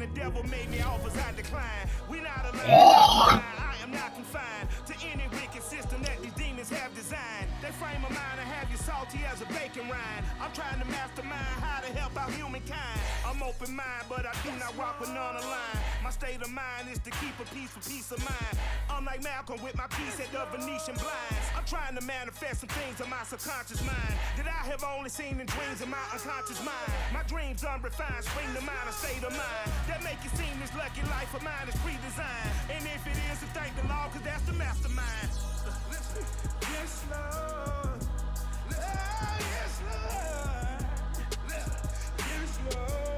the devil made me offers I decline. We not aligned, I am not confined to any wicked system that these demons have designed. They frame a mind and have you salty as a bacon rind. I'm trying to mastermind how to help out humankind. I'm open mind, but I do not rock with none aligned. My state of mind is to keep a peace for peace of mind. I'm like Malcolm with my piece at the Venetian blinds. I'm trying to manifest some things in my subconscious mind that I have only seen in dreams in my unconscious mind. My dreams unrefined, spring to mind, a state of mind that make it seem this lucky life of mine is pre-designed. And if it is, then thank the Lord, cause that's the mastermind. Yes, Lord. Yes, Lord. Yes, Lord.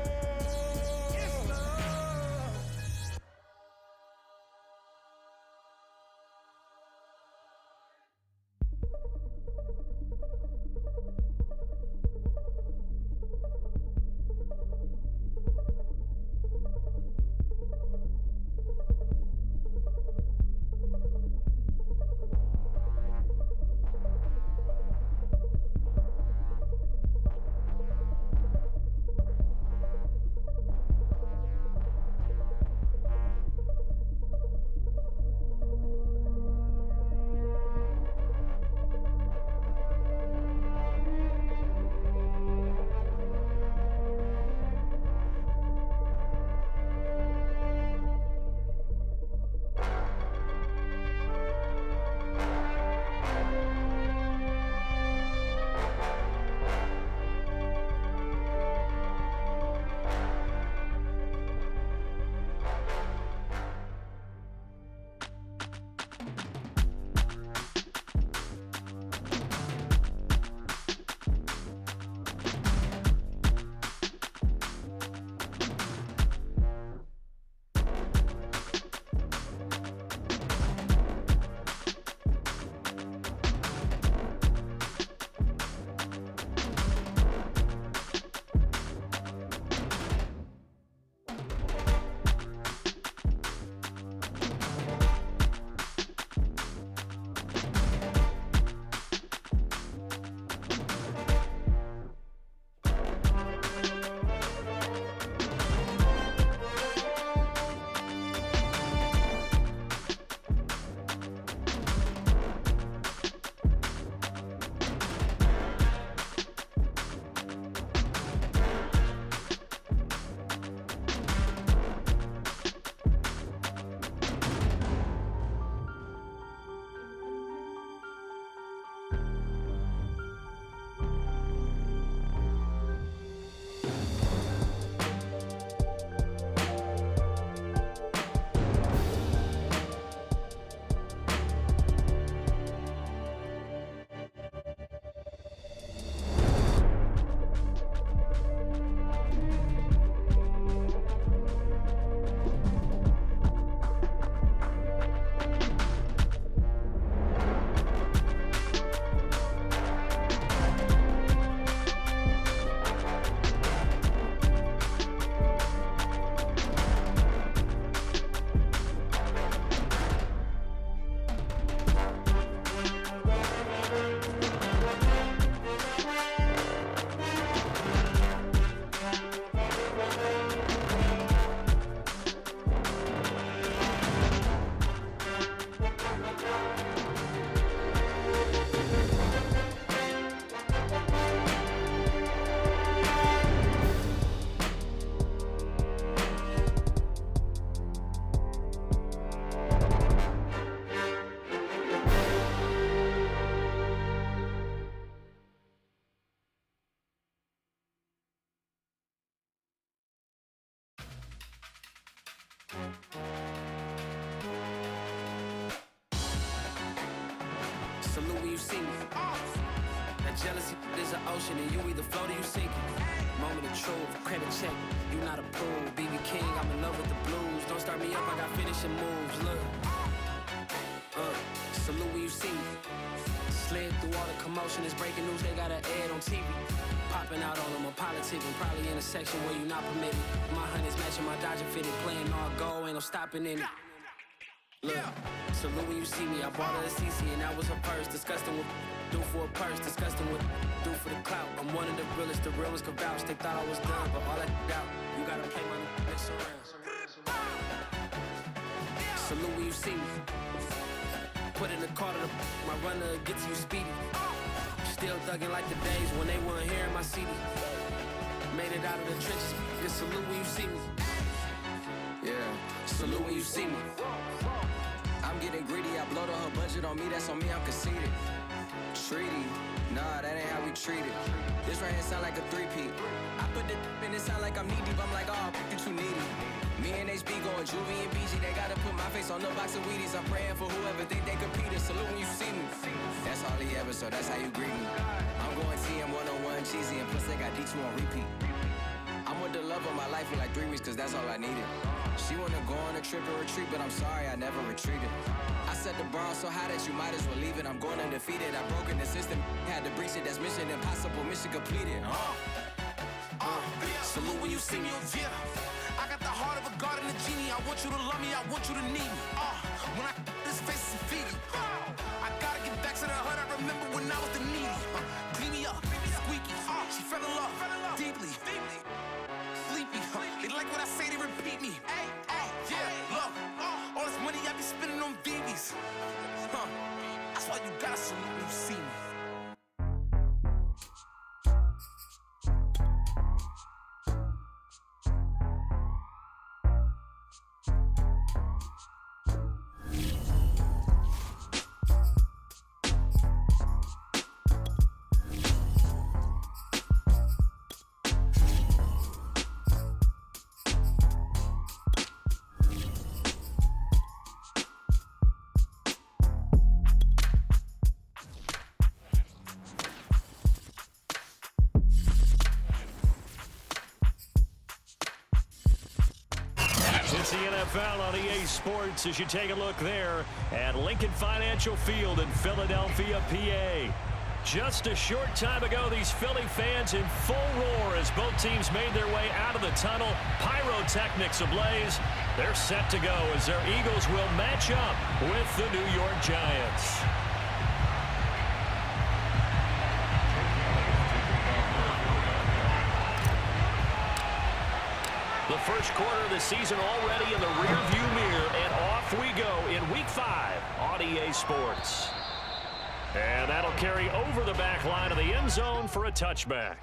Salute when you see me. That jealousy is an ocean and you either float or you sink it. Moment of truth, credit check, you not approved. BB King, I'm in love with the blues. Don't start me up, I got finishing moves, look. Salute when you see me. Slid through all the commotion, it's breaking news, they got an ad on TV. Popping out on them, I'm politicking, probably in a section where you not permitted. My honey's matching my Dodger fitted, playing all go, ain't no stopping in it. Look, salute when you see me, I bought her a CC and that was her first. Disgusting with do for a purse, disgusting with do for the clout. I'm one of the realest, the realest could vouch. They thought I was done, but all I doubt, you gotta play my next around. Salute when you see me. Put in the car to my runner, get to you speedy. Still thugging like the days when they weren't here in my city. Made it out of the trenches, just salute when you see me. Yeah, salute when you see me. I'm getting greedy, I blow the whole budget on me, that's on me, I'm conceited. Treaty, nah, that ain't how we treat it. This right here sound like a three-peat. I put the in it sound like I'm knee-deep, I'm like, oh, you too needy. Me and HB going Juvie and BG, they gotta put my face on no box of Wheaties. I'm praying for whoever think they competed. Salute when you see me. That's all he ever, so that's how you greet me. I'm going TM 101 cheesy, and plus they got D2 on repeat. I'm with the love of my life for like 3 weeks, cause that's all I needed. She wanna go on a trip and retreat, but I'm sorry, I never retreated. I set the bar so high that you might as well leave it. I'm going undefeated, I broken the system, had to breach it. That's mission impossible, mission completed. Salute when you see me, yeah. I got the heart of a god and a genie. I want you to love me, I want you to need me. When I this face is feedy. I gotta get back to the hood, I remember when I was the needy. Clean me up, squeaky. She fell in love, deeply. Sleepy, they like what I say, they repeat me. Yeah, look, all this money I be spending on BBs. That's why you gotta salute when you see me. It's the NFL on EA Sports as you take a look there at Lincoln Financial Field in Philadelphia, PA. Just a short time ago, these Philly fans in full roar as both teams made their way out of the tunnel. Pyrotechnics ablaze. They're set to go as their Eagles will match up with the New York Giants. The first quarter of the season already in the rearview mirror, and off we go in Week 5 on EA Sports. And that'll carry over the back line of the end zone for a touchback.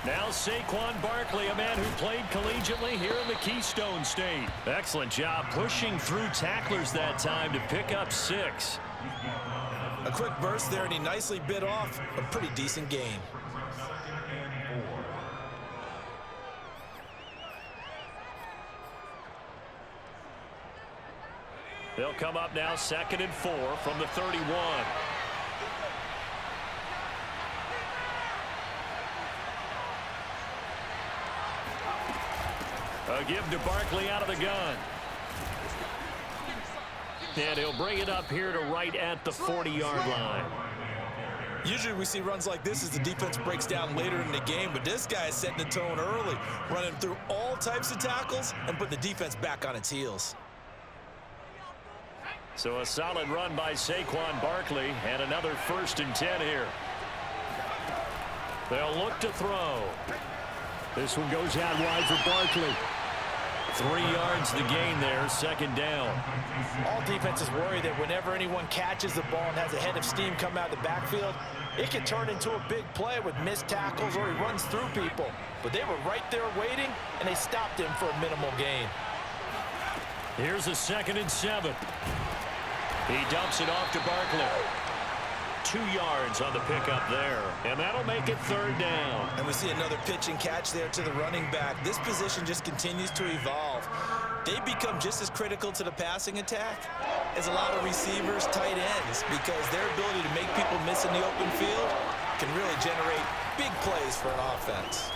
Now Saquon Barkley, a man who played collegiately here in the Keystone State. Excellent job pushing through tacklers that time to pick up 6. A quick burst there, and he nicely bit off a pretty decent gain. They'll come up now 2nd and 4 from the 31. A give to Barkley out of the gun. And he'll bring it up here to right at the 40-yard line. Usually we see runs like this as the defense breaks down later in the game, but this guy is setting the tone early, running through all types of tackles and putting the defense back on its heels. So a solid run by Saquon Barkley, and another 1st and 10 here. They'll look to throw. This one goes out wide for Barkley. 3 yards the gain there, 2nd down. All defenses worry that whenever anyone catches the ball and has a head of steam come out of the backfield, it can turn into a big play with missed tackles or he runs through people. But they were right there waiting, and they stopped him for a minimal gain. Here's a 2nd and 7. He dumps it off to Barkley. 2 yards on the pickup there, and that'll make it 3rd down. And we see another pitch and catch there to the running back. This position just continues to evolve. They become just as critical to the passing attack as a lot of receivers, tight ends, because their ability to make people miss in the open field can really generate big plays for an offense.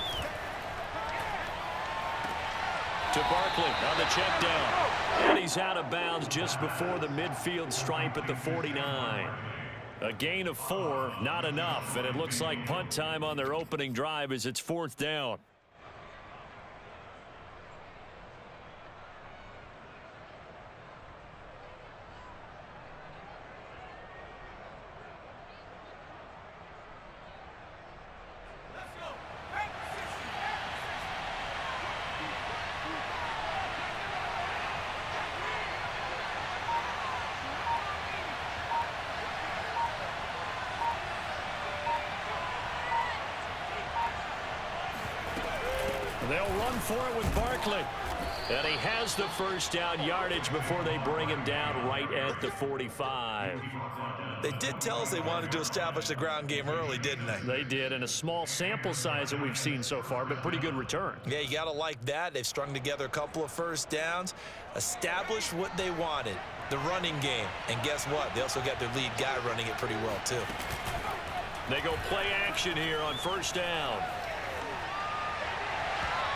To Barkley on the check down. And he's out of bounds just before the midfield stripe at the 49. A gain of 4, not enough, and it looks like punt time on their opening drive as it's 4th down. They'll run for it with Barkley. And he has the first down yardage before they bring him down right at the 45. They did tell us they wanted to establish the ground game early, didn't they? They did, and a small sample size that we've seen so far, but pretty good return. Yeah, you got to like that. They've strung together a couple of first downs, established what they wanted, the running game. And guess what? They also got their lead guy running it pretty well, too. They go play action here on first down.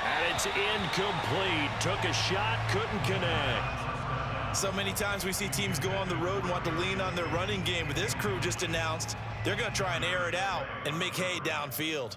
And it's incomplete. Took a shot, couldn't connect. So many times we see teams go on the road and want to lean on their running game, but this crew just announced they're going to try and air it out and make hay downfield.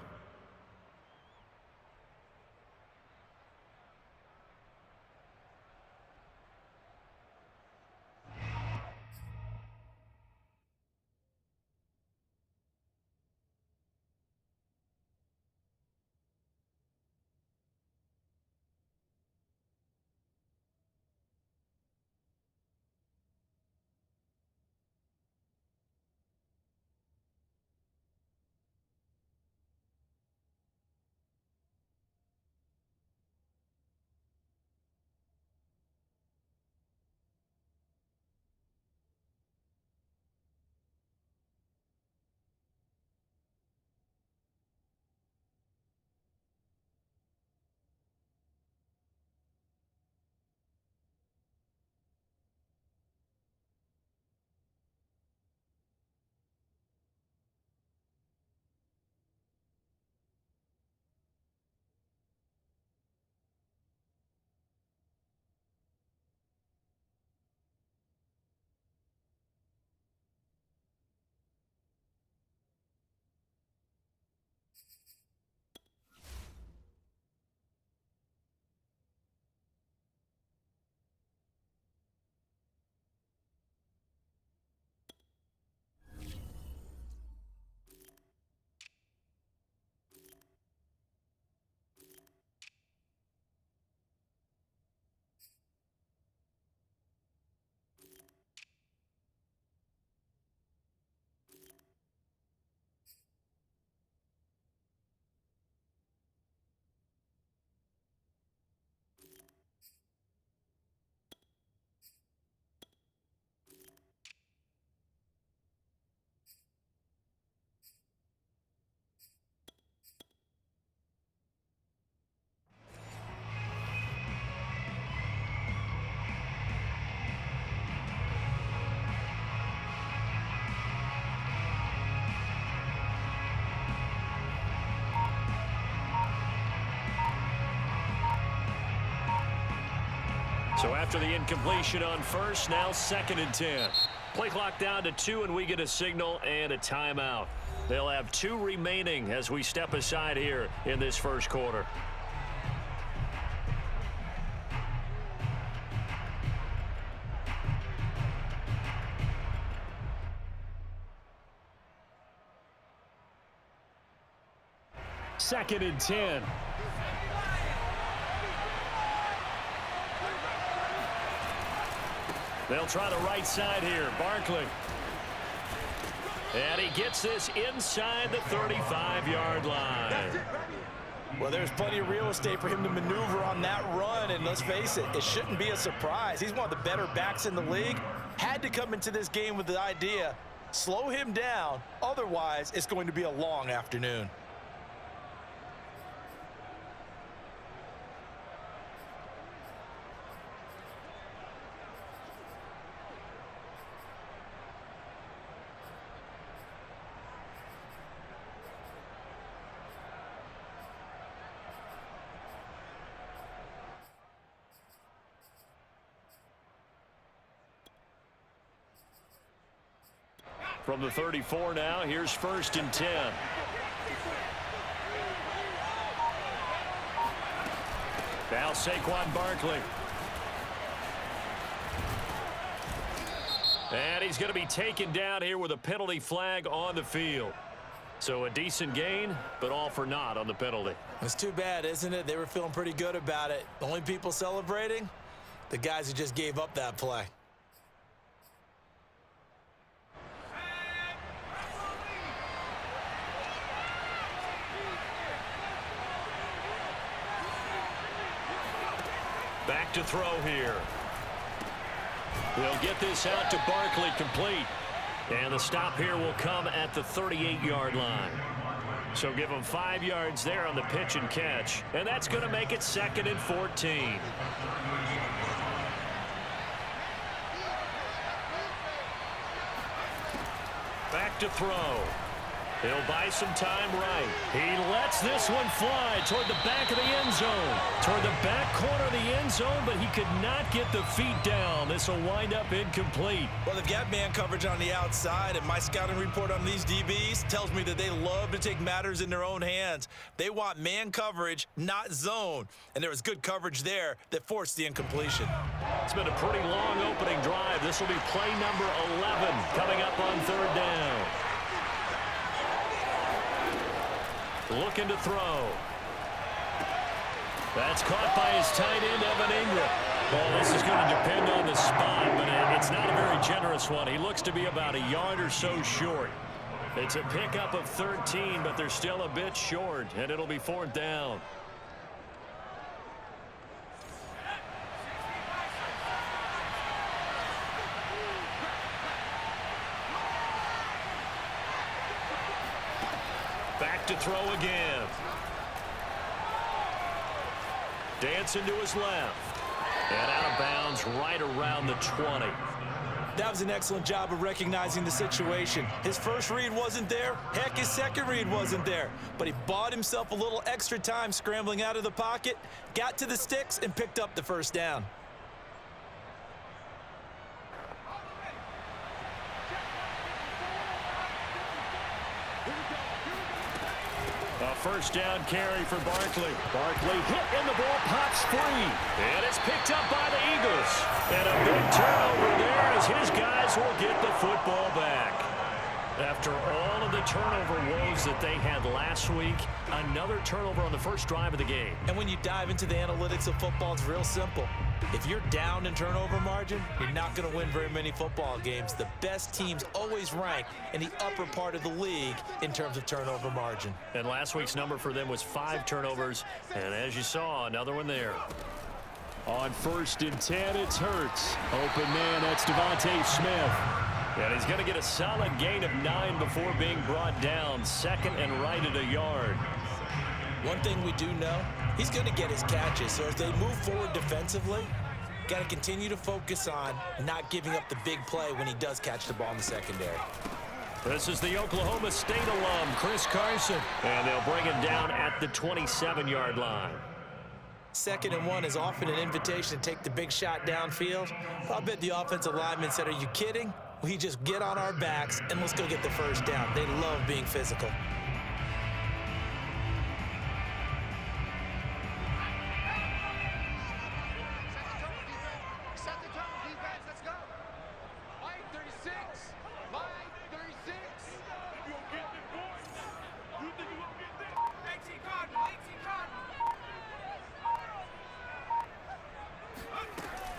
So after the incompletion on first, now 2nd and 10. Play clock down to 2, and we get a signal and a timeout. They'll have 2 remaining as we step aside here in this first quarter. Second and 10. They'll try the right side here. Barkley. And he gets this inside the 35-yard line. Well, there's plenty of real estate for him to maneuver on that run, and let's face it, it shouldn't be a surprise. He's one of the better backs in the league. Had to come into this game with the idea, slow him down, otherwise it's going to be a long afternoon. From the 34 now, here's 1st and 10. Now Saquon Barkley. And he's going to be taken down here with a penalty flag on the field. So a decent gain, but all for naught on the penalty. It's too bad, isn't it? They were feeling pretty good about it. The only people celebrating? The guys who just gave up that play. Back to throw here. We'll get this out to Barkley complete. And the stop here will come at the 38-yard line. So give him 5 yards there on the pitch and catch. And that's going to make it 2nd and 14. Back to throw. He'll buy some time right. He lets this one fly toward the back of the end zone. Toward the back corner of the end zone, but he could not get the feet down. This will wind up incomplete. Well, they've got man coverage on the outside, and my scouting report on these DBs tells me that they love to take matters in their own hands. They want man coverage, not zone. And there was good coverage there that forced the incompletion. It's been a pretty long opening drive. This will be play number 11 coming up on 3rd down. Looking to throw. That's caught by his tight end, Evan Ingram. Well, this is going to depend on the spot, but it's not a very generous one. He looks to be about a yard or so short. It's a pickup of 13, but they're still a bit short, and it'll be 4th down. Back to throw again. Dancing to his left. And out of bounds right around the 20. That was an excellent job of recognizing the situation. His first read wasn't there. Heck, his second read wasn't there. But he bought himself a little extra time scrambling out of the pocket, got to the sticks, and picked up the 1st down. A 1st down carry for Barkley. Barkley hit in the ball, pops free. And it's picked up by the Eagles. And a big turnover there as his guys will get the football back. After all of the turnover woes that they had last week, another turnover on the first drive of the game. And when you dive into the analytics of football, it's real simple. If you're down in turnover margin, you're not going to win very many football games. The best teams always rank in the upper part of the league in terms of turnover margin. And last week's number for them was 5 turnovers. And as you saw, another one there. On 1st and 10, it's Hurts. Open man, that's Devontae Smith. And he's going to get a solid gain of 9 before being brought down. 2nd and right at a yard. One thing we do know, he's going to get his catches. So as they move forward defensively, got to continue to focus on not giving up the big play when he does catch the ball in the secondary. This is the Oklahoma State alum, Chris Carson. And they'll bring him down at the 27-yard line. 2nd and 1 is often an invitation to take the big shot downfield. I'll bet the offensive lineman said, "Are you kidding? We just get on our backs and let's go get the 1st down." They love being physical.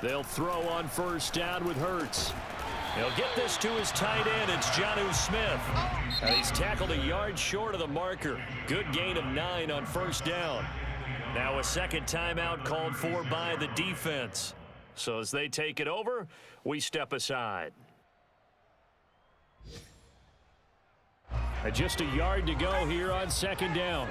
They'll throw on 1st down with Hurts. He'll get this to his tight end. It's Jonnu Smith. And he's tackled a yard short of the marker. Good gain of 9 on 1st down. Now a 2nd timeout called for by the defense. So as they take it over, we step aside. Just a yard to go here on 2nd down.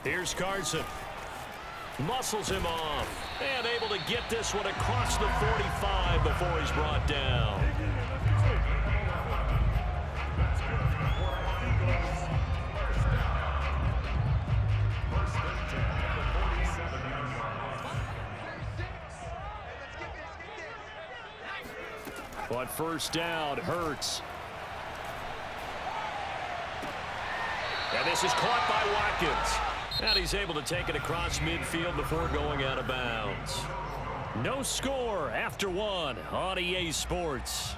Here's Carson. Muscles him off. And able to get this one across the 45 before he's brought down. On first down, Hurts. And this is caught by Watkins. And he's able to take it across midfield before going out of bounds. No score after one on EA Sports.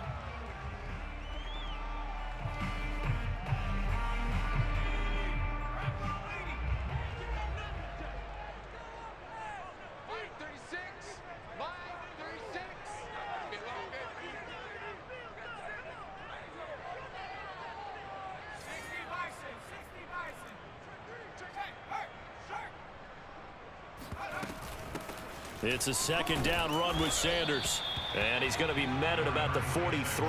It's a second down run with Sanders. And he's going to be met at about the 43.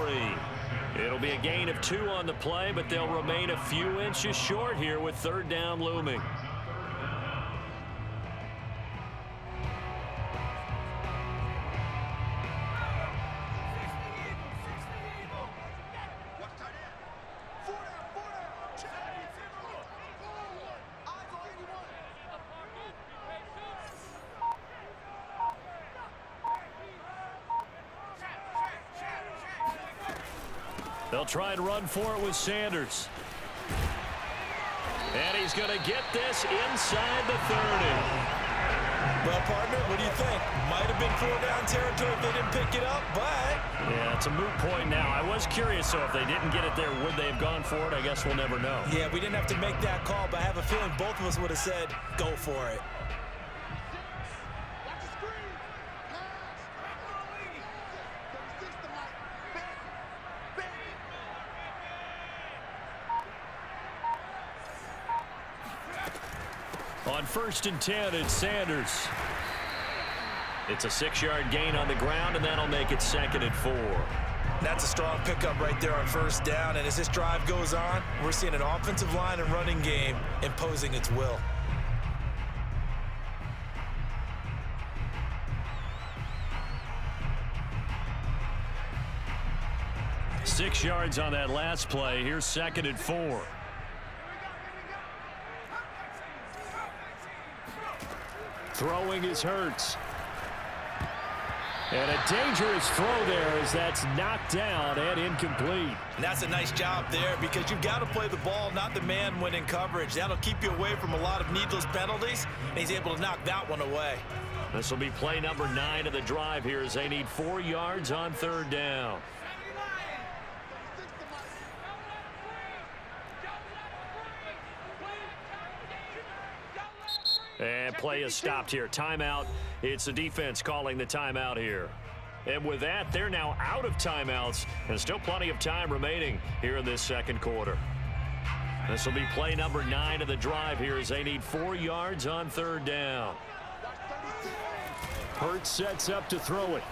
It'll be a gain of 2 on the play, but they'll remain a few inches short here with third down looming. They'll try and run for it with Sanders. And he's going to get this inside the 30. Well, partner, what do you think? Might have been 4-down territory if they didn't pick it up, but... Yeah, it's a moot point now. I was curious, so if they didn't get it there, would they have gone for it? I guess we'll never know. Yeah, we didn't have to make that call, but I have a feeling both of us would have said, go for it. On first and 10, it's Sanders. It's a 6-yard gain on the ground, and that'll make it 2nd and 4. That's a strong pickup right there on first down, and as this drive goes on, we're seeing an offensive line and running game imposing its will. Six yards on that last play. Here's 2nd and 4. Throwing is Hurts. And a dangerous throw there as that's knocked down and incomplete. And that's a nice job there because you've got to play the ball, not the man when in coverage. That'll keep you away from a lot of needless penalties, and he's able to knock that one away. This will be play number 9 of the drive here as they need 4 yards on third down. And play is stopped here. Timeout. It's the defense calling the timeout here. And with that, they're now out of timeouts and still plenty of time remaining here in this second quarter. This will be play number 9 of the drive here as they need 4 yards on third down. Hurts sets up to throw it.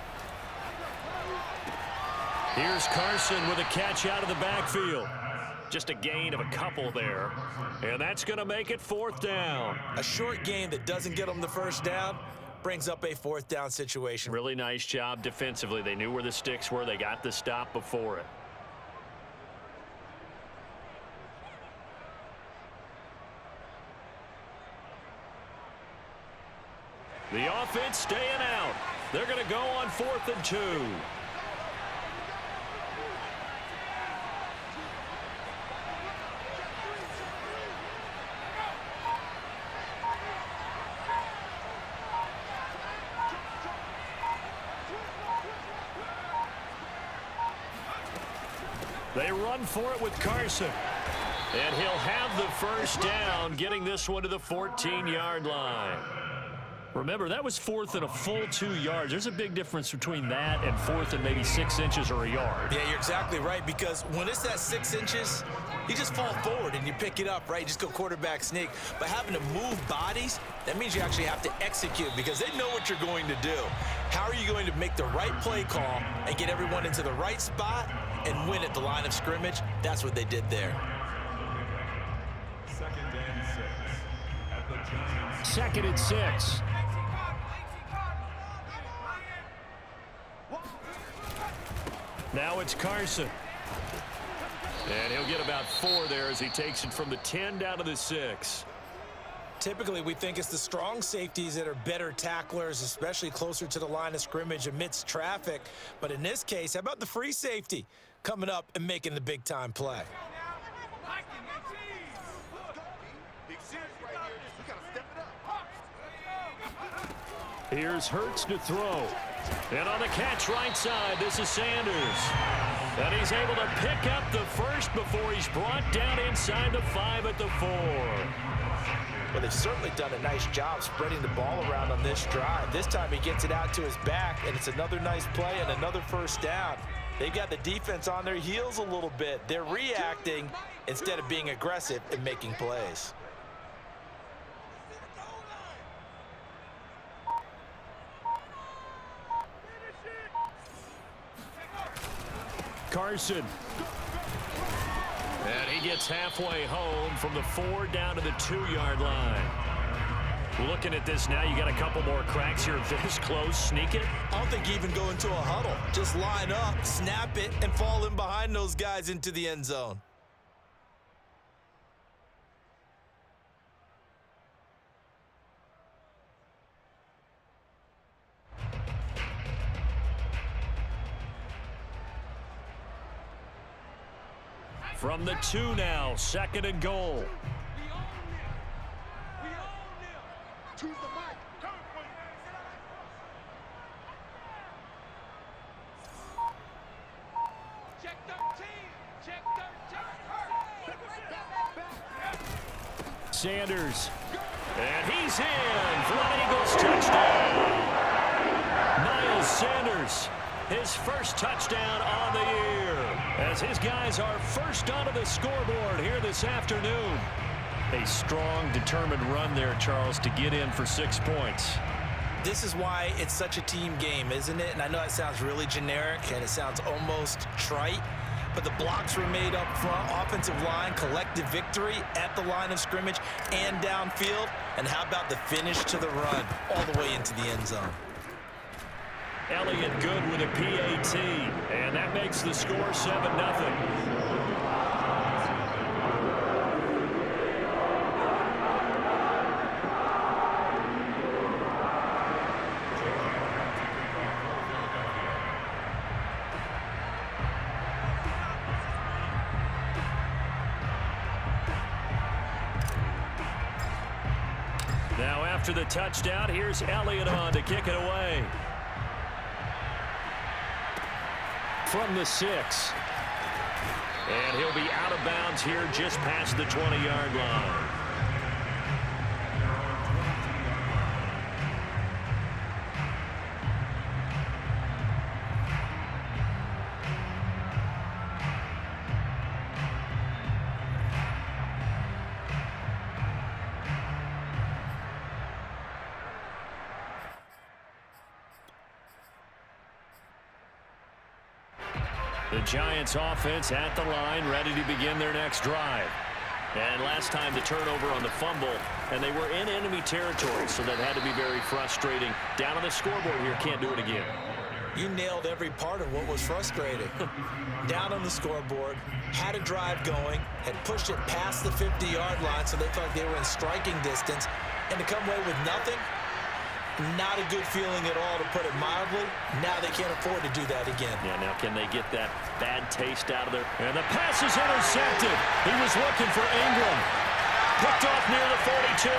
Here's Carson with a catch out of the backfield. Just a gain of a couple there. And that's going to make it 4th down. A short gain that doesn't get them the first down brings up a 4th down situation. Really nice job defensively. They knew where the sticks were. They got the stop before it. The offense staying out. They're going to go on 4th and 2. They run for it with Carson. And he'll have the first down, getting this one to the 14-yard line. Remember, that was 4th and a full 2 yards. There's a big difference between that and 4th and maybe 6 inches or a yard. Yeah, you're exactly right, because when it's that 6 inches, you just fall forward and you pick it up, right? You just go quarterback sneak. But having to move bodies, that means you actually have to execute because they know what you're going to do. How are you going to make the right play call and get everyone into the right spot and win at the line of scrimmage? That's what they did there. 2nd and 6. Now it's Carson. And he'll get about 4 there as he takes it from the 10 down to the 6. Typically, we think it's the strong safeties that are better tacklers, especially closer to the line of scrimmage amidst traffic. But in this case, how about the free safety coming up and making the big-time play? Here's Hurts to throw. And on the catch right side, this is Sanders. And he's able to pick up the first before he's brought down inside the 5 at the 4. Well, they've certainly done a nice job spreading the ball around on this drive. This time he gets it out to his back, and it's another nice play and another first down. They've got the defense on their heels a little bit. They're reacting instead of being aggressive and making plays. Carson. And he gets halfway home from the 4 down to the 2-yard line. Looking at this now, you got a couple more cracks here this close. Sneak it. I don't think you even go into a huddle. Just line up, snap it, and fall in behind those guys into the end zone. From the 2 now, 2nd and goal. Sanders. And he's in for an Eagles touchdown. Miles Sanders, his first touchdown on the year, as his guys are first onto the scoreboard here this afternoon. A strong, determined run there, Charles, to get in for 6 points. This is why it's such a team game, isn't it? And I know that sounds really generic and it sounds almost trite, but the blocks were made up front, offensive line, collective victory at the line of scrimmage and downfield. And how about the finish to the run all the way into the end zone? Elliott good with a PAT, and that makes the score 7-0. Now after the touchdown, here's Elliott on to kick it away. From the 6. And he'll be out of bounds here just past the 20-yard line. The Giants offense at the line, ready to begin their next drive. And last time the turnover on the fumble, and they were in enemy territory, so that had to be very frustrating. Down on the scoreboard here, can't do it again. You nailed every part of what was frustrating. Down on the scoreboard, had a drive going, had pushed it past the 50-yard line, so they felt like they were in striking distance, and to come away with nothing, not a good feeling at all, to put it mildly. Now they can't afford to do that again. Yeah, now can they get that bad taste out of there? And the pass is intercepted. He was looking for Ingram. Picked off near the 42.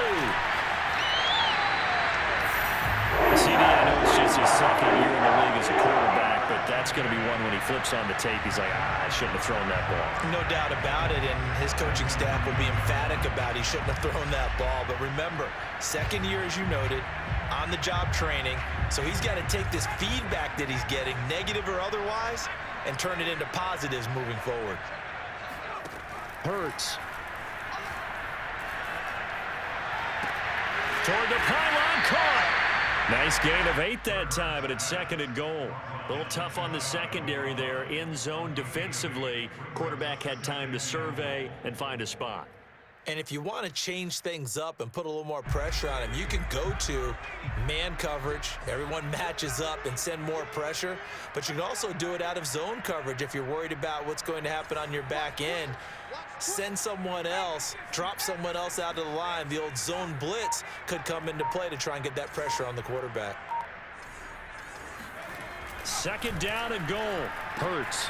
CD, I know it's just his second year in the league as a quarterback, but that's going to be one when he flips on the tape. He's like, I shouldn't have thrown that ball. No doubt about it, and his coaching staff will be emphatic about he shouldn't have thrown that ball. But remember, second year, as you noted, on-the-job training, so he's got to take this feedback that he's getting, negative or otherwise, and turn it into positives moving forward. Hurts. Toward the pylon, caught. Nice gain of 8 that time, but it's 2nd and goal. A little tough on the secondary there, in zone defensively. Quarterback had time to survey and find a spot. And if you want to change things up and put a little more pressure on him, you can go to man coverage. Everyone matches up and send more pressure. But you can also do it out of zone coverage if you're worried about what's going to happen on your back end. Send someone else, drop someone else out of the line. The old zone blitz could come into play to try and get that pressure on the quarterback. Second down and goal. Hurts.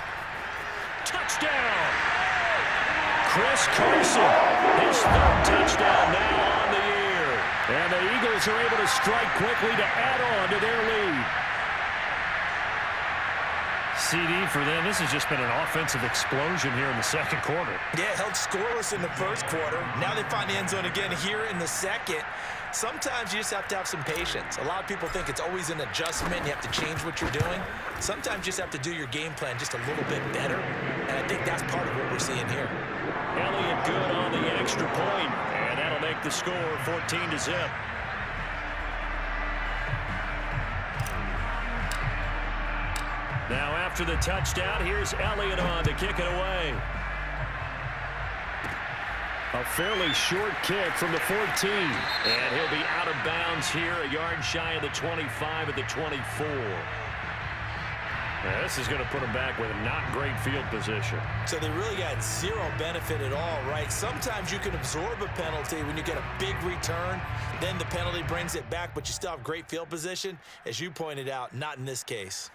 Touchdown! Chris Carson, his third touchdown now on the year. And the Eagles are able to strike quickly to add on to their lead. CD for them. This has just been an offensive explosion here in the second quarter. Yeah, held scoreless in the first quarter. Now they find the end zone again here in the second. Sometimes you just have to have some patience. A lot of people think it's always an adjustment. You have to change what you're doing. Sometimes you just have to do your game plan just a little bit better. And I think that's part of what we're seeing here. Elliott good on the extra point, and that'll make the score 14-0. Now after the touchdown, here's Elliott on to kick it away. A fairly short kick from the 14, and he'll be out of bounds here, a yard shy of the 25 at the 24. Now, this is going to put them back with a not great field position. So they really got zero benefit at all, right? Sometimes you can absorb a penalty when you get a big return. Then the penalty brings it back, but you still have great field position. As you pointed out, not in this case.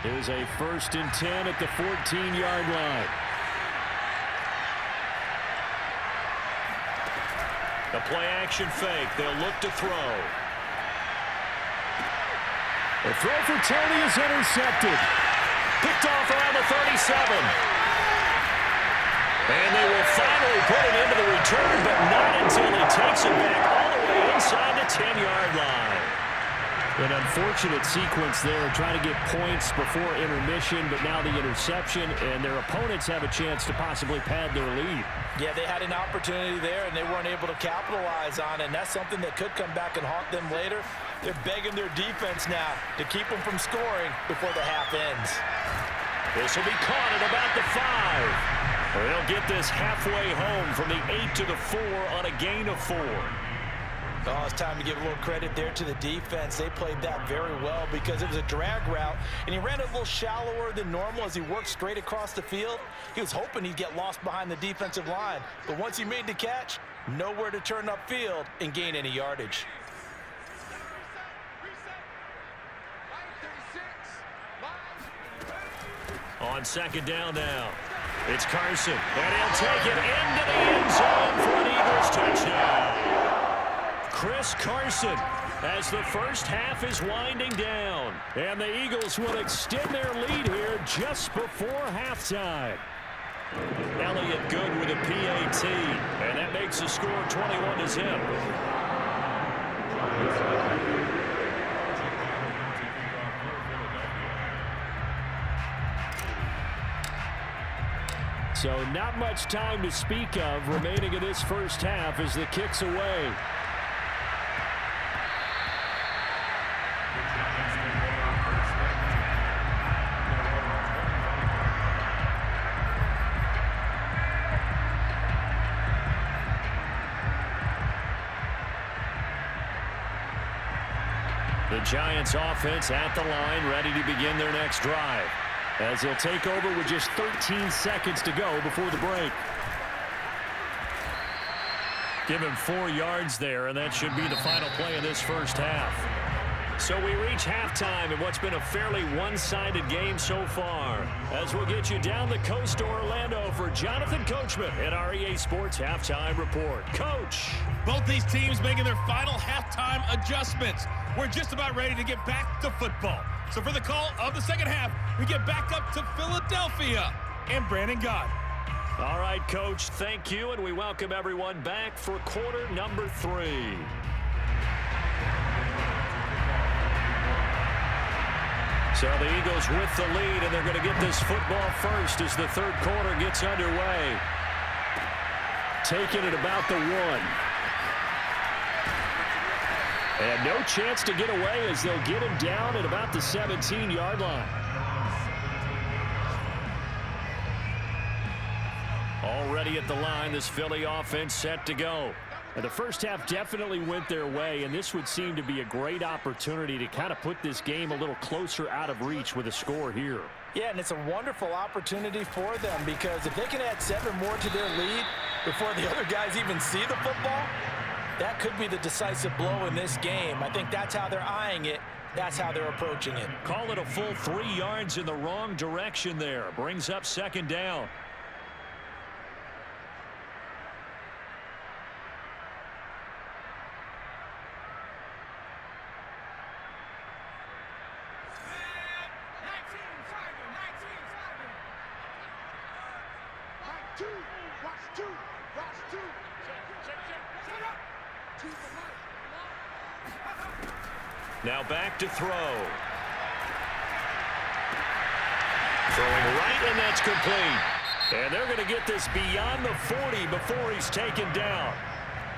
Here's a 1st and 10 at the 14-yard line. The play-action fake. They'll look to throw. The throw for Tony is intercepted. Picked off around the 37. And they will finally put it into the return, but not until he takes it back all the way inside the 10-yard line. An unfortunate sequence there, trying to get points before intermission, but now the interception, and their opponents have a chance to possibly pad their lead. Yeah, they had an opportunity there, and they weren't able to capitalize on it, and that's something that could come back and haunt them later. They're begging their defense now to keep them from scoring before the half ends. This will be caught at about the 5. They'll get this halfway home from the 8 to the 4 on a gain of 4. Oh, it's time to give a little credit there to the defense. They played that very well because it was a drag route, and he ran it a little shallower than normal as he worked straight across the field. He was hoping he'd get lost behind the defensive line, but once he made the catch, nowhere to turn upfield and gain any yardage. On second down now, it's Carson, and he'll take it into the end zone for an Eagles touchdown. Chris Carson, as the first half is winding down. And the Eagles will extend their lead here just before halftime. Elliott good with a PAT, and that makes the score 21-0. So not much time to speak of remaining in this first half as the kick's away. The Giants offense at the line, ready to begin their next drive, as they'll take over with just 13 seconds to go before the break. Give him 4 yards there, and that should be the final play of this first half. So we reach halftime in what's been a fairly one-sided game so far, as we'll get you down the coast to Orlando for Jonathan Coachman at our EA Sports Halftime Report. Coach! Both these teams making their final halftime adjustments. We're just about ready to get back to football. So for the call of the second half, we get back up to Philadelphia and Brandon Gott. All right, Coach, thank you, and we welcome everyone back for quarter number 3. So the Eagles with the lead, and they're going to get this football first as the third quarter gets underway. Taking it about the 1. And no chance to get away as they'll get him down at about the 17-yard line. Already at the line, this Philly offense set to go. And the first half definitely went their way, and this would seem to be a great opportunity to kind of put this game a little closer out of reach with a score here. Yeah, and it's a wonderful opportunity for them because if they can add 7 more to their lead before the other guys even see the football, that could be the decisive blow in this game. I think that's how they're eyeing it. That's how they're approaching it. Call it a full 3 yards in the wrong direction there. Brings up second down. Now back to throw. Throwing right, and that's complete. And they're going to get this beyond the 40 before he's taken down.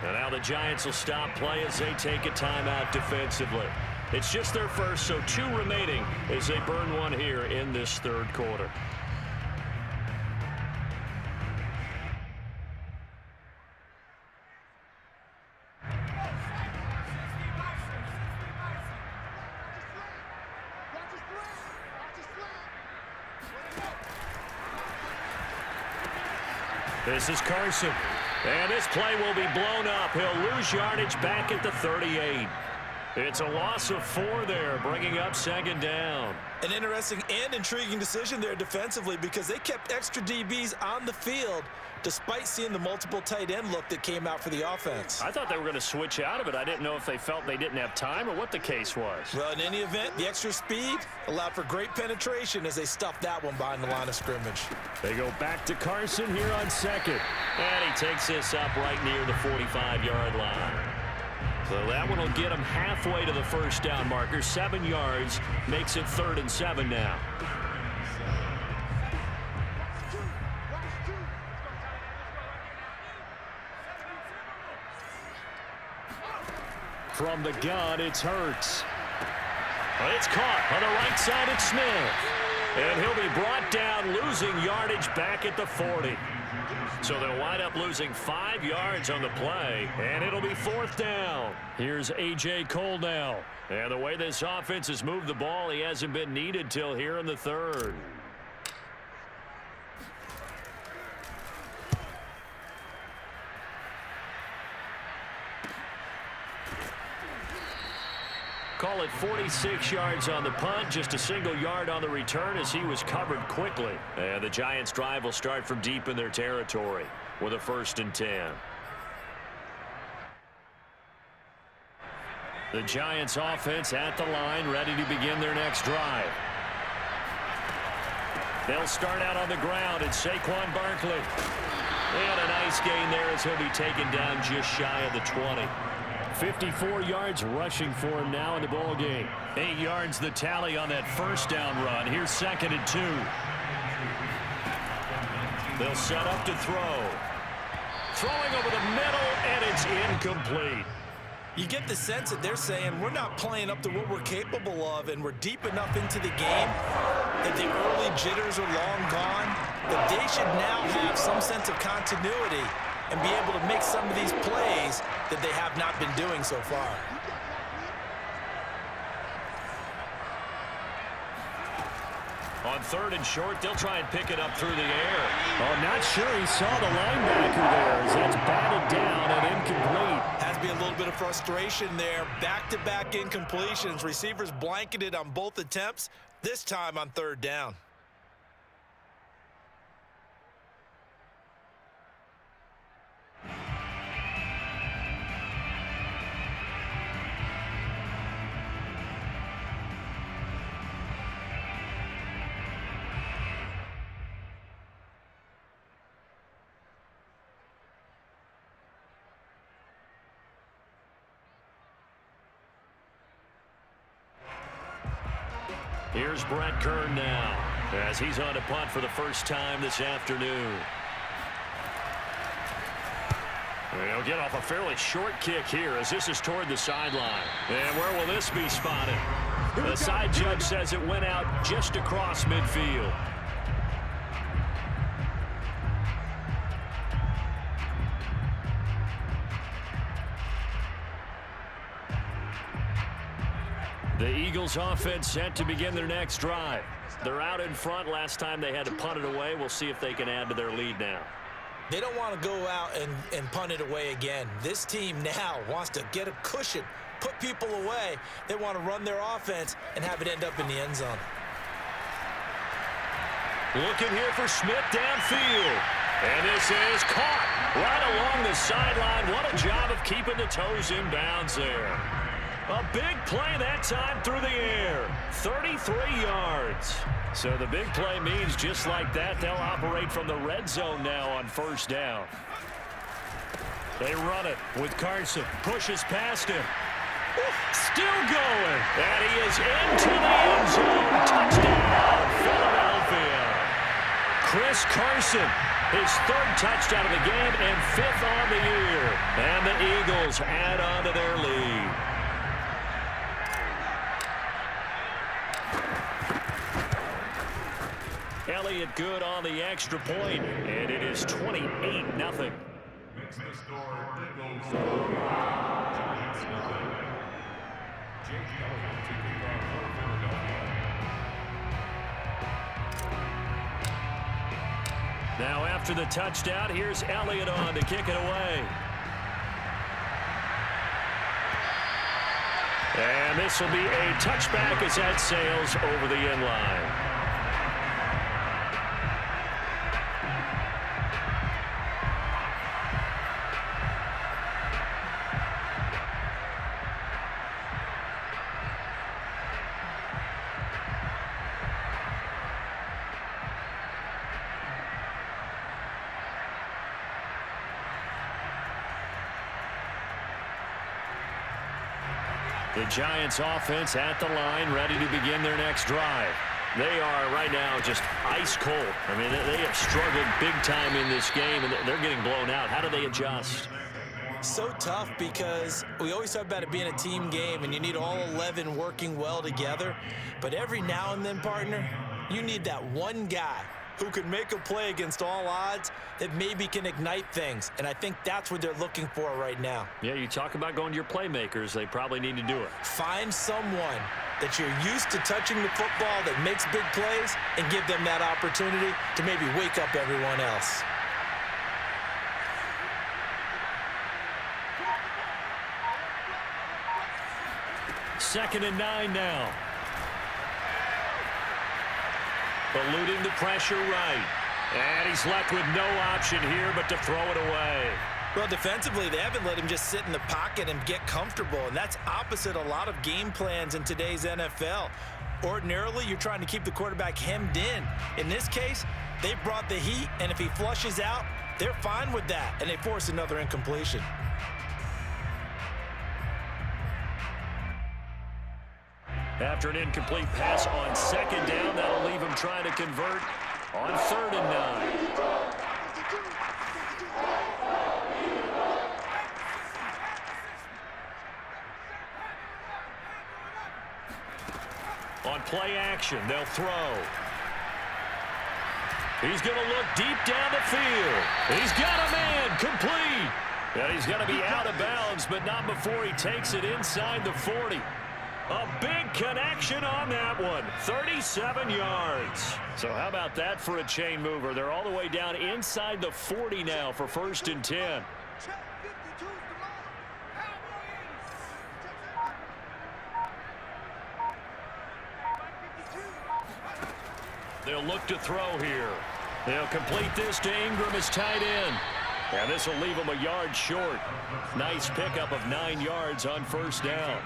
And now the Giants will stop play as they take a timeout defensively. It's just their first, so 2 remaining as they burn one here in this third quarter. This is Carson. And this play will be blown up. He'll lose yardage back at the 38. It's a loss of 4 there, bringing up second down. An interesting and intriguing decision there defensively because they kept extra DBs on the field despite seeing the multiple tight end look that came out for the offense. I thought they were going to switch out of it. I didn't know if they felt they didn't have time or what the case was. Well, in any event, the extra speed allowed for great penetration as they stuffed that one behind the line of scrimmage. They go back to Carson here on second. And he takes this up right near the 45-yard line. So that one will get him halfway to the first down marker. 7 yards makes it 3rd and 7 now. From the gun, it's Hurts. It's caught on the right side. It's Smith. And he'll be brought down, losing yardage back at the 40. So they'll wind up losing 5 yards on the play, and it'll be 4th down. Here's A.J. Cole now. And the way this offense has moved the ball, he hasn't been needed till here in the 3rd. Call it 46 yards on the punt, just a single yard on the return as he was covered quickly. And the Giants' drive will start from deep in their territory with a 1st and 10. The Giants' offense at the line, ready to begin their next drive. They'll start out on the ground. It's Saquon Barkley. And a nice gain there as he'll be taken down just shy of the 20. 54 yards rushing for him now in the ball game. 8 yards the tally on that 1st down run. Here's 2nd and 2. They'll set up to throw. Throwing over the middle, and it's incomplete. You get the sense that they're saying we're not playing up to what we're capable of, and we're deep enough into the game that the early jitters are long gone, that they should now have some sense of continuity and be able to make some of these plays that they have not been doing so far. On 3rd and short, they'll try and pick it up through the air. Oh, not sure he saw the linebacker there as that's batted down and incomplete. Has to be a little bit of frustration there. Back-to-back incompletions. Receivers blanketed on both attempts, this time on 3rd down. Here's Brett Kern now as he's on a punt for the first time this afternoon. He'll get off a fairly short kick here as this is toward the sideline. And where will this be spotted? The side judge says it went out just across midfield. The Eagles offense set to begin their next drive. They're out in front. Last time they had to punt it away. We'll see if they can add to their lead now. They don't want to go out and punt it away again. This team now wants to get a cushion, put people away. They want to run their offense and have it end up in the end zone. Looking here for Smith downfield. And this is caught right along the sideline. What a job of keeping the toes in bounds there. A big play that time through the air. 33 yards. So the big play means just like that, they'll operate from the red zone now on first down. They run it with Carson. Pushes past him. Still going. And he is into the end zone. Touchdown, Philadelphia. Chris Carson, his third touchdown of the game and fifth on the year. And the Eagles add on to their lead. Elliott good on the extra point, and it is 28-0. Now after the touchdown, here's Elliott on to kick it away. And this will be a touchback as that sails over the end line. The Giants offense at the line, ready to begin their next drive. They are right now just ice cold. I mean, they have struggled big time in this game, and they're getting blown out. How do they adjust? So tough because we always talk about it being a team game, and you need all 11 working well together. But every now and then, partner, you need that one guy who can make a play against all odds that maybe can ignite things. And I think that's what they're looking for right now. Yeah, you talk about going to your playmakers. They probably need to do it. Find someone that you're used to touching the football that makes big plays and give them that opportunity to maybe wake up everyone else. Second and 9 now. Eluding the pressure right. And he's left with no option here but to throw it away. Well, defensively, they haven't let him just sit in the pocket and get comfortable, and that's opposite a lot of game plans in today's NFL. Ordinarily, you're trying to keep the quarterback hemmed in. In this case, they brought the heat, and if he flushes out, they're fine with that, and they force another incompletion. After an incomplete pass on second down, that'll leave him trying to convert on 3rd and 9. On play action, they'll throw. He's going to look deep down the field. He's got a man, complete. And he's going to be out of bounds, but not before he takes it inside the 40. A big connection on that one. 37 yards. So how about that for a chain mover? They're all the way down inside the 40 now for 1st and 10. They'll look to throw here. They'll complete this to Ingram as tight end. And this will leave them a yard short. Nice pickup of 9 yards on 1st down.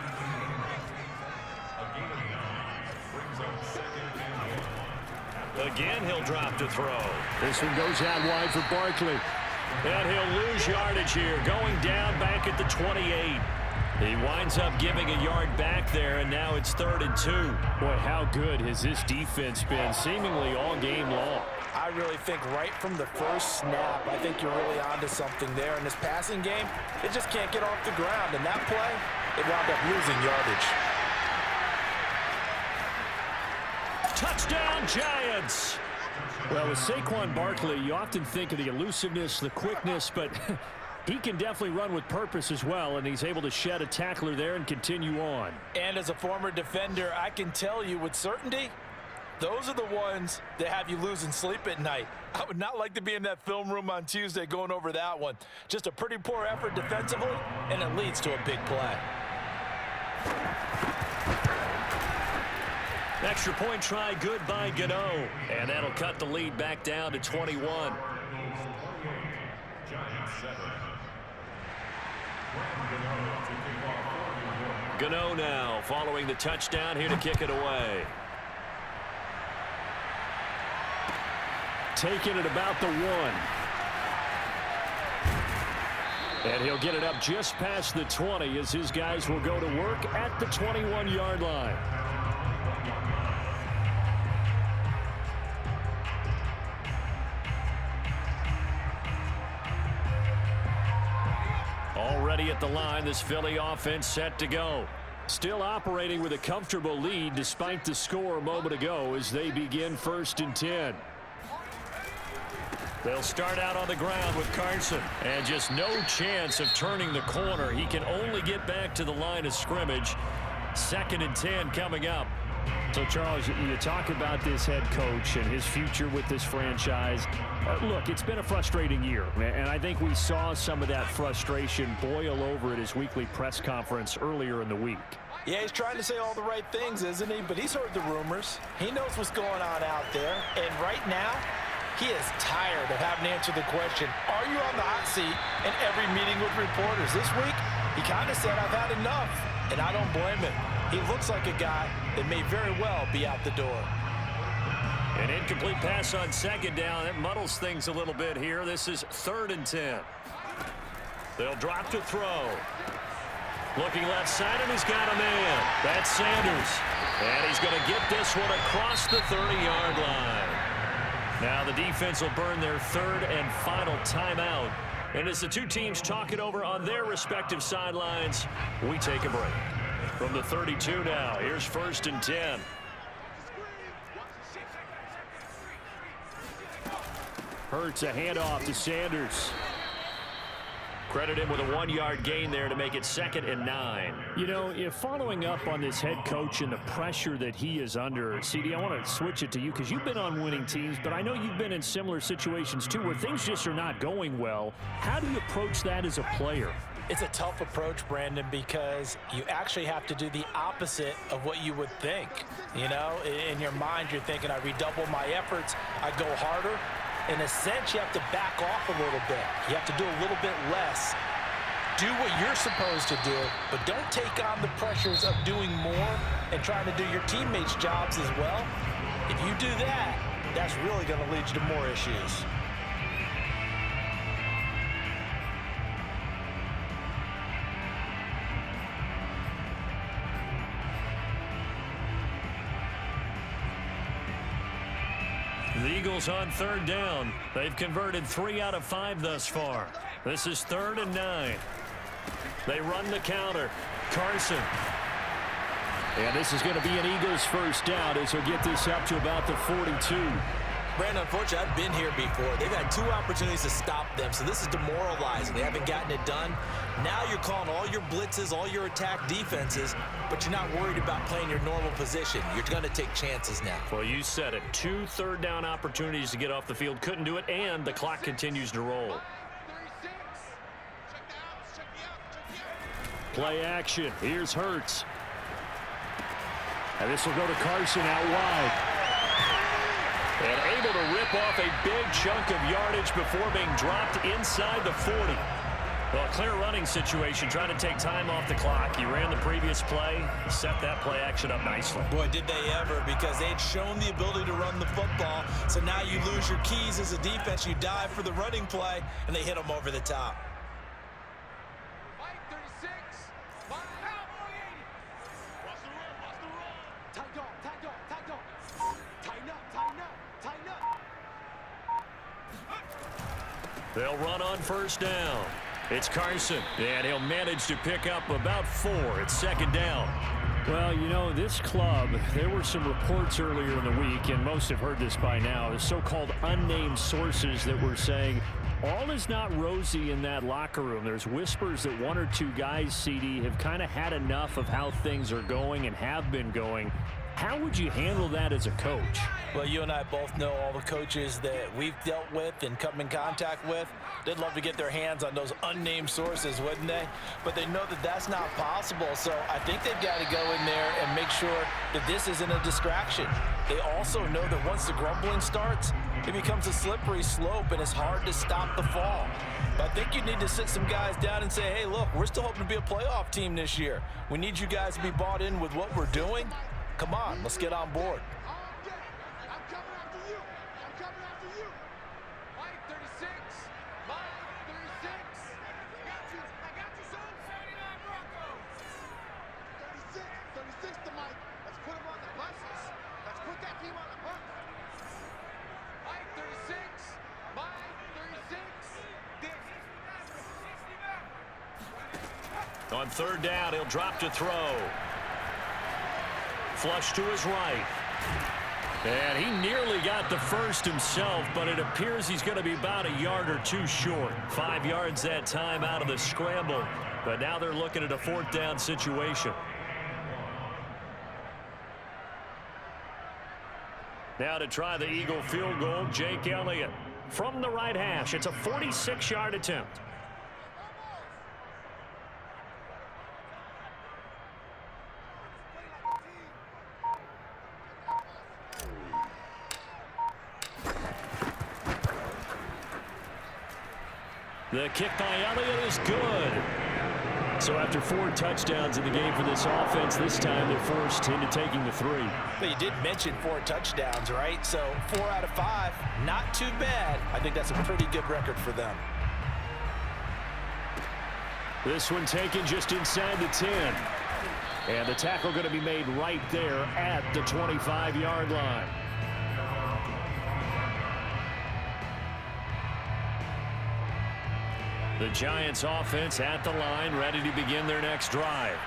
Again, he'll drop to throw. This one goes out wide for Barkley. And he'll lose yardage here, going down back at the 28. He winds up giving a yard back there, and now it's 3rd and 2. Boy, how good has this defense been, seemingly all game long. I really think right from the first snap, I think you're really onto something there. In this passing game, it just can't get off the ground. And that play, it wound up losing yardage. Touchdown, Giants! Well, with Saquon Barkley, you often think of the elusiveness, the quickness, but He can definitely run with purpose as well, and he's able to shed a tackler there and continue on. And as a former defender, I can tell you with certainty, those are the ones that have you losing sleep at night. I would not like to be in that film room on Tuesday going over that one. Just a pretty poor effort defensively, and it leads to a big play. Extra point try good by Gano. And that'll cut the lead back down to 21. Gano now following the touchdown here to kick it away. Taking it about the 1. And he'll get it up just past the 20 as his guys will go to work at the 21-yard line. Already at the line, this Philly offense set to go. Still operating with a comfortable lead despite the score a moment ago as they begin 1st and 10. They'll start out on the ground with Carson. And just no chance of turning the corner. He can only get back to the line of scrimmage. 2nd and 10 coming up. So, Charles, you talk about this head coach and his future with this franchise. Look, it's been a frustrating year, and I think we saw some of that frustration boil over at his weekly press conference earlier in the week. Yeah, he's trying to say all the right things, isn't he? But he's heard the rumors. He knows what's going on out there. And right now, he is tired of having to answer the question, are you on the hot seat in every meeting with reporters? This week, he kind of said, I've had enough, and I don't blame him. He looks like a guy that may very well be out the door. An incomplete pass on 2nd down. That muddles things a little bit here. This is 3rd and 10. They'll drop to throw. Looking left side, and he's got a man. That's Sanders. And he's going to get this one across the 30-yard line. Now the defense will burn their 3rd and final timeout. And as the two teams talk it over on their respective sidelines, we take a break. From the 32 now, here's 1st and 10. Hurts a handoff to Sanders. Credit him with a 1-yard gain there to make it 2nd and 9. You know, if following up on this head coach and the pressure that he is under, CD, I want to switch it to you because you've been on winning teams, but I know you've been in similar situations too where things just are not going well. How do you approach that as a player? It's a tough approach, Brandon, because you actually have to do the opposite of what you would think. You know, in your mind, you're thinking, I redouble my efforts, I go harder. In a sense, you have to back off a little bit. You have to do a little bit less. Do what you're supposed to do, but don't take on the pressures of doing more and trying to do your teammates' jobs as well. If you do that, that's really going to lead you to more issues. The Eagles on 3rd down. They've converted 3 out of 5 thus far. This is 3rd and 9. They run the counter. Carson. And this is going to be an Eagles 1st down as he'll get this up to about the 42. Brandon, unfortunately, I've been here before. They've had 2 opportunities to stop them, so this is demoralizing. They haven't gotten it done. Now you're calling all your blitzes, all your attack defenses, but you're not worried about playing your normal position. You're going to take chances now. Well, you said it. 2 3rd down opportunities to get off the field. Couldn't do it, and the clock continues to roll. Play action. Here's Hurts. And this will go to Carson out wide. And able to rip off a big chunk of yardage before being dropped inside the 40. Well, a clear running situation, trying to take time off the clock. He ran the previous play, set that play action up nicely. Boy, did they ever, because they had shown the ability to run the football. So now you lose your keys as a defense. You dive for the running play, and they hit them over the top. They'll run on 1st down. It's Carson, and he'll manage to pick up about 4 at 2nd down. Well, you know, this club, there were some reports earlier in the week, and most have heard this by now, the so-called unnamed sources that were saying all is not rosy in that locker room. There's whispers that one or two guys, CD, have kind of had enough of how things are going and have been going. How would you handle that as a coach? Well, you and I both know all the coaches that we've dealt with and come in contact with. They'd love to get their hands on those unnamed sources, wouldn't they? But they know that that's not possible. So I think they've got to go in there and make sure that this isn't a distraction. They also know that once the grumbling starts, it becomes a slippery slope and it's hard to stop the fall. But I think you need to sit some guys down and say, hey, look, we're still hoping to be a playoff team this year. We need you guys to be bought in with what we're doing. Come on, let's get on board. I'm coming after you. I'm coming after you. Mike 36. Mike 36. I got you, son. 79 Broncos. 36 to Mike. Let's put him on the buses. Let's put that team on the bus. Mike 36. Mike 36. On third down, he'll drop to throw. Flush to his right. And he nearly got the first himself, but it appears he's going to be about a yard or two short. 5 yards that time out of the scramble. But now they're looking at a fourth down situation. Now to try the Eagle field goal, Jake Elliott. From the right hash, it's a 46-yard attempt. The kick by Elliott is good. So after 4 touchdowns in the game for this offense, this time they're forced into taking the 3. But you did mention 4 touchdowns, right? So 4 out of 5, not too bad. I think that's a pretty good record for them. This one taken just inside the 10. And the tackle going to be made right there at the 25-yard line. The Giants offense at the line, ready to begin their next drive.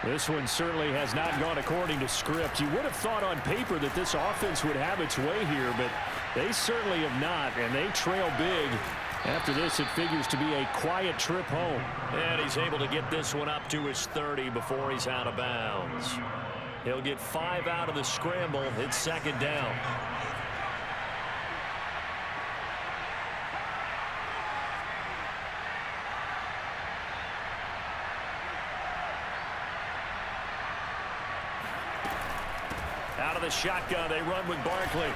This one certainly has not gone according to script. You would have thought on paper that this offense would have its way here, but they certainly have not, and they trail big. After this, it figures to be a quiet trip home. And he's able to get this one up to his 30 before he's out of bounds. He'll get 5 out of the scramble. It's second down. Out of the shotgun, they run with Barkley.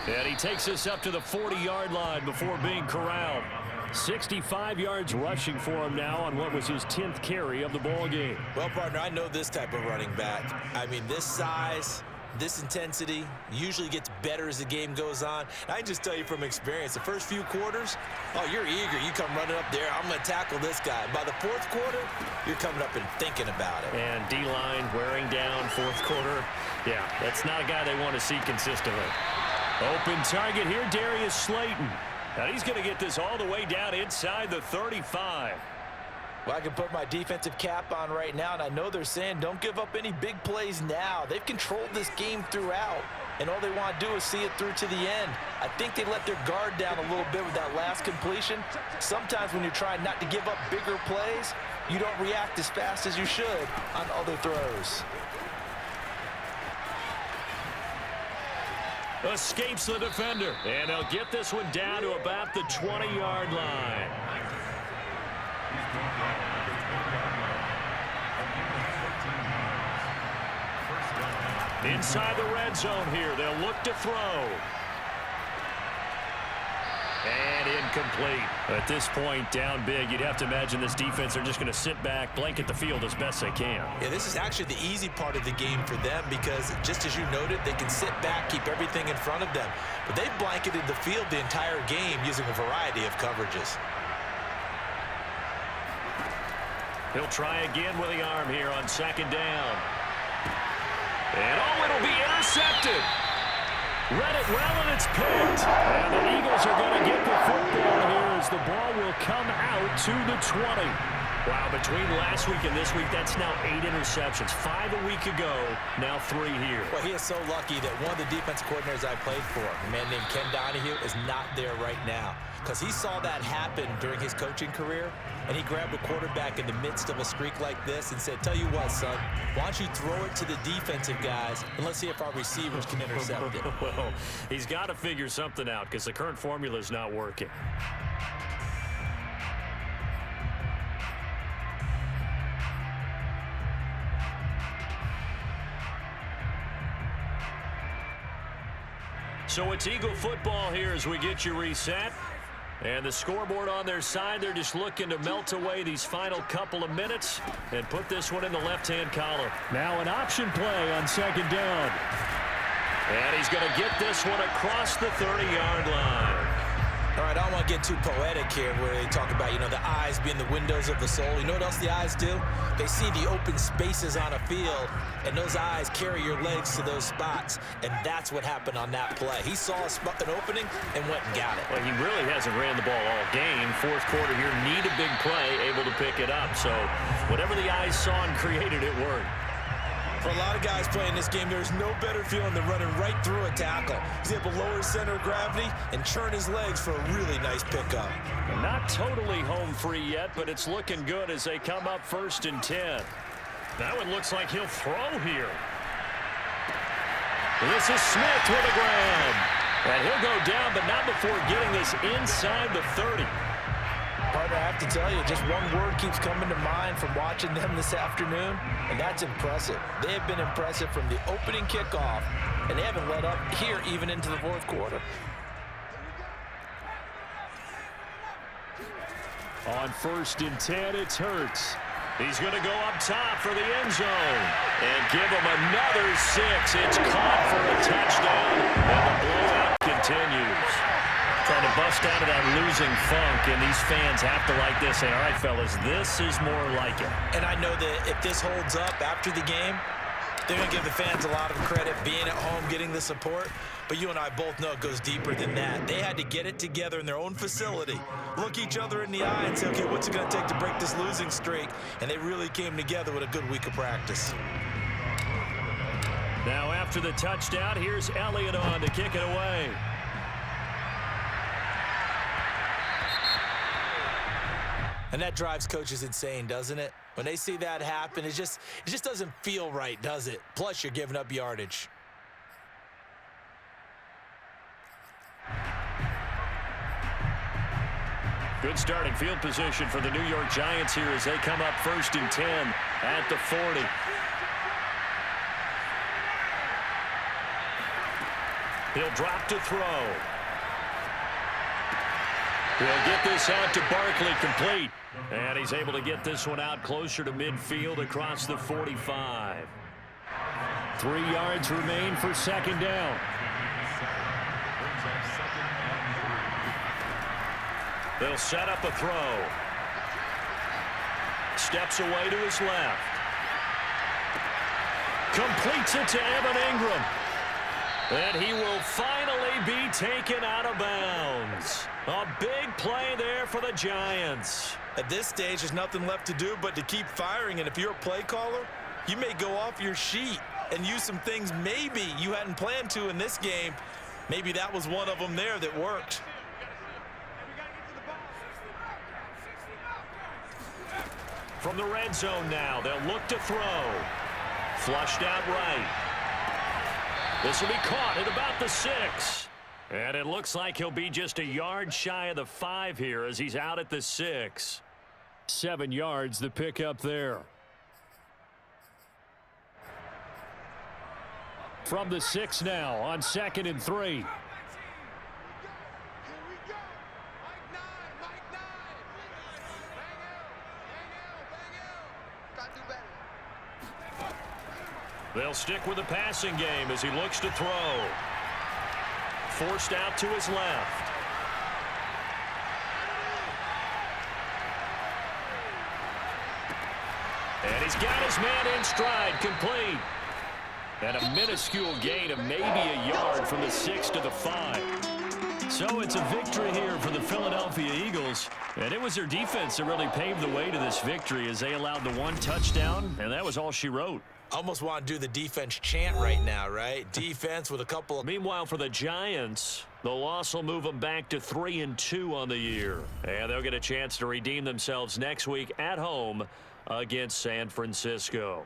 And he takes us up to the 40-yard line before being corralled. 65 yards rushing for him now on what was his 10th carry of the ball game. Well, partner, I know this type of running back. I mean, this size, this intensity usually gets better as the game goes on. I just tell you from experience, the first few quarters, oh, you're eager. You come running up there, I'm going to tackle this guy. By the fourth quarter, you're coming up and thinking about it. And D-line wearing down fourth quarter. Yeah, that's not a guy they want to see consistently. Open target here, Darius Slayton. Now he's going to get this all the way down inside the 35. Well, I can put my defensive cap on right now, and I know they're saying don't give up any big plays now. They've controlled this game throughout, and all they want to do is see it through to the end. I think they let their guard down a little bit with that last completion. Sometimes when you're trying not to give up bigger plays, you don't react as fast as you should on other throws. Escapes the defender, and they'll get this one down to about the 20-yard line. Inside the red zone here, they'll look to throw. And incomplete. At this point, down big, you'd have to imagine this defense are just going to sit back, blanket the field as best they can. Yeah, this is actually the easy part of the game for them because, just as you noted, they can sit back, keep everything in front of them. But they've blanketed the field the entire game using a variety of coverages. He'll try again with the arm here on second down. And oh, it'll be intercepted. Read it well, and it's picked. And the Eagles are going to get the football here as the ball will come out to the 20. Wow, between last week and this week, that's now 8 interceptions. 5 a week ago, now 3 here. Well, he is so lucky that one of the defense coordinators I played for, a man named Ken Donahue, is not there right now. Because he saw that happen during his coaching career, and he grabbed a quarterback in the midst of a streak like this and said, tell you what, son, why don't you throw it to the defensive guys, and let's see if our receivers can intercept it. Well, he's got to figure something out because the current formula is not working. So it's Eagle football here as we get you reset. And the scoreboard on their side, they're just looking to melt away these final couple of minutes and put this one in the left-hand column. Now an option play on second down. And he's going to get this one across the 30-yard line. All right, I don't want to get too poetic here where they talk about, the eyes being the windows of the soul. You know what else the eyes do? They see the open spaces on a field, and those eyes carry your legs to those spots, and that's what happened on that play. He saw an opening and went and got it. Well, he really hasn't ran the ball all game. Fourth quarter here, need a big play, able to pick it up. So whatever the eyes saw and created, it worked. For a lot of guys playing this game, there's no better feeling than running right through a tackle. He's able to lower his center of gravity and churn his legs for a really nice pickup. Not totally home free yet, but it's looking good as they come up 1st and 10. That one looks like he'll throw here. This is Smith with a grab. And he'll go down, but not before getting this inside the 30. Partner, I have to tell you, just one word keeps coming to mind from watching them this afternoon, and that's impressive. They have been impressive from the opening kickoff, and they haven't let up here even into the fourth quarter. On 1st and 10, it's Hurts. He's going to go up top for the end zone and give him another 6. It's caught for a touchdown, and the blowout continues. Trying to bust out of that losing funk, and these fans have to like this. Say, all right, fellas, this is more like it. And I know that if this holds up after the game, they're going to give the fans a lot of credit being at home, getting the support. But you and I both know it goes deeper than that. They had to get it together in their own facility, look each other in the eye and say, okay, what's it going to take to break this losing streak? And they really came together with a good week of practice. Now after the touchdown, here's Elliott on to kick it away. And that drives coaches insane, doesn't it? When they see that happen, it just doesn't feel right, does it? Plus, you're giving up yardage. Good starting field position for the New York Giants here as they come up 1st and 10 at the 40. He'll drop to throw. He'll get this out to Barkley, complete. And he's able to get this one out closer to midfield across the 45. 3 yards remain for 2nd down. They'll set up a throw. Steps away to his left. Completes it to Evan Ingram. And he will finally be taken out of bounds. A big play there for the Giants. At this stage, there's nothing left to do but to keep firing. And if you're a play caller, you may go off your sheet and use some things maybe you hadn't planned to in this game. Maybe that was one of them there that worked. From the red zone now, they'll look to throw. Flushed out right. This will be caught at about the 6. And it looks like he'll be just a yard shy of the 5 here as he's out at the 6. 7 yards, the pickup there. From the 6 now on 2nd and 3. They'll stick with the passing game as he looks to throw. Forced out to his left. And he's got his man in stride, complete. And a minuscule gain of maybe a yard from the 6 to the 5. So it's a victory here for the Philadelphia Eagles. And it was their defense that really paved the way to this victory as they allowed the one touchdown, and that was all she wrote. Almost want to do the defense chant right now, right? Defense with a couple of... Meanwhile, for the Giants, the loss will move them back to 3-2 on the year. And they'll get a chance to redeem themselves next week at home against San Francisco.